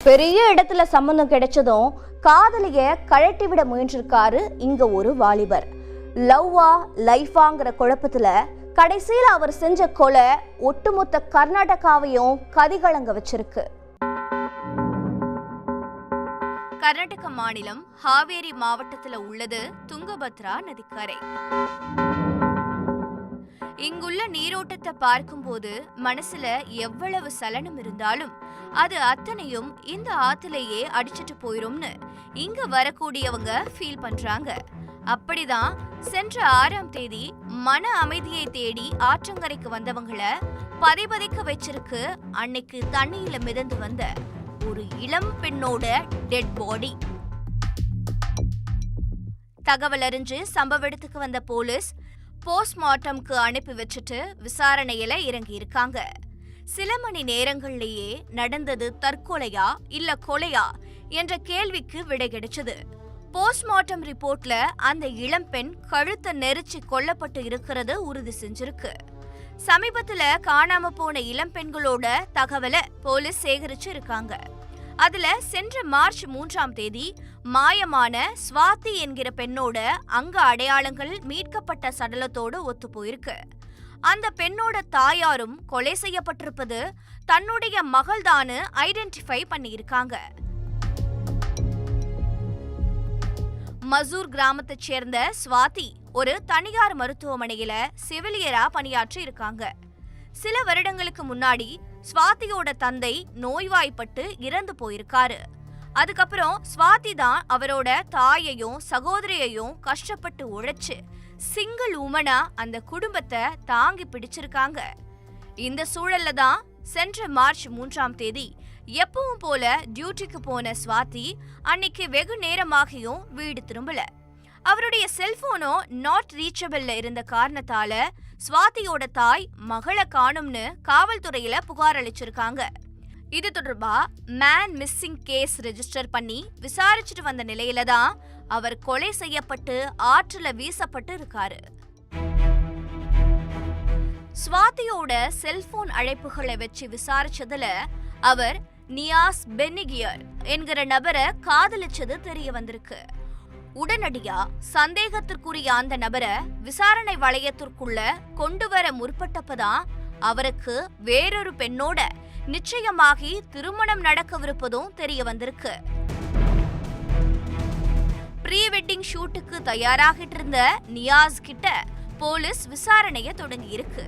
பெரிய இடத்துல சம்பந்தம் கிடைச்சதும் காதலிய கழட்டி விட முயன்றிருக்காரு இங்க ஒரு வாலிபர். லவ்வா லைஃபாங்கிற குழப்பத்துல கடைசியில அவர் செஞ்ச கொலை ஒட்டுமொத்த கர்நாடகாவையும் கதிகலங்க வச்சிருக்கு. கர்நாடக மாநிலம் ஹாவேரி மாவட்டத்துல உள்ளது துங்கபத்ரா நதிக்கரை. இங்குள்ள நீரோட்டத்தை பார்க்கும்போது மனசுல எவ்வளவு சலனம் இருந்தாலும் அது அத்தனையும் இந்த ஆத்திலேயே அடிச்சிட்டு போயிரும்னு இங்க வரக்கூடியவங்க ஃபீல் பண்றாங்க. அப்படிதான் சென்ற 6ஆம் தேதி மன அமைதியை தேடி ஆற்றங்கரைக்கு வந்தவங்கள பதைபதைக்க வச்சிருக்கு அன்னைக்கு தண்ணியில மிதந்து வந்த ஒரு இளம் பெண்ணோட டெட் பாடி. தகவல் அறிஞ்சு சம்பவ இடத்துக்கு வந்த போலீஸ் போஸ்ட்மார்ட்டம்க்கு அனுப்பி வச்சுட்டு விசாரணையில இறங்கி இருக்காங்க. சில மணி நேரங்கள்லயே நடந்தது தற்கொலையா இல்ல கொலையா என்ற கேள்விக்கு விடை கிடைச்சது. போஸ்ட்மார்ட்டம் ரிப்போர்ட்ல அந்த இளம்பெண் கழுத்தை நெரிச்சு கொல்லப்பட்டு இருக்கிறது உறுதி செஞ்சிருக்கு. சமீபத்துல காணாம போன இளம்பெண்களோட தகவலை போலீஸ் சேகரிச்சு இருக்காங்க. அதுல சென்ற மார்ச் 3ஆம் தேதி மாயமான ஸ்வாதி என்கிற பெண்ணோட அங்க அடையாளங்கள் மீட்கப்பட்ட சடலத்தோடு ஒத்து போயிருக்கு. அந்த பெண்ணோட தாயாரும் கொலை செய்யப்பட்டிருப்பது தன்னுடைய மகள்தான்னு ஐடென்டிஃபை பண்ணியிருக்காங்க. மசூர் கிராமத்தைச் சேர்ந்த ஸ்வாதி ஒரு தனியார் மருத்துவமனையில செவிலியரா பணியாற்றி இருக்காங்க. சில வருடங்களுக்கு முன்னாடி ஸ்வாதியோட தந்தை நோய்வாய்ப்பட்டு இறந்து போயிருக்காரு. அதுக்கப்புறம் ஸ்வாதி தான் அவரோட தாயையும் சகோதரியையும் கஷ்டப்பட்டு உழைச்சு சிங்கிள் உமனா அந்த குடும்பத்தை தாங்கி பிடிச்சிருக்காங்க. இந்த சூழல்ல தான் சென்ற மார்ச் 3ஆம் தேதி எப்பவும் போல டியூட்டிக்கு போன ஸ்வாதி அன்னைக்கு வெகு நேரமாகியும் வீடு திரும்பல. அவருடைய செல்போனோ நாட் ரீச்சபிள்ல இருந்த காரணத்தால ஸ்வாதியோட தாய் மகளை காணும்னு காவல்துறையில புகார் அளிச்சிருக்காங்க. இது தொடர்பா மேன் மிஸ்ஸிங் கேஸ் ரெஜிஸ்டர் பண்ணி விசாரிச்சுட்டு வந்த நிலையில தான் அவர் கொலை செய்யப்பட்டு ஆற்றுல வீசப்பட்டு இருக்காரு. ஸ்வாதியோட செல்போன் அழைப்புகளை வச்சு விசாரிச்சதுல அவர் நியாஸ் பென்னிகியர் என்கிற நபரை காதலிச்சது தெரிய வந்திருக்கு. உடனடியா சந்தேகத்திற்குரிய அந்த நபரை விசாரணை வளையத்திற்குள்ள கொண்டு வர முற்பட்டப்பதான் அவருக்கு வேறொரு பெண்ணோட நிச்சயமாகி திருமணம் நடக்கவிருப்பதும் தெரிய வந்திருக்கு. ப்ரீ வெட்டிங் ஷூட்டுக்கு தயாராகிட்டு இருந்த நியாஸ் கிட்ட போலீஸ் விசாரணையை தொடங்கி இருக்கு.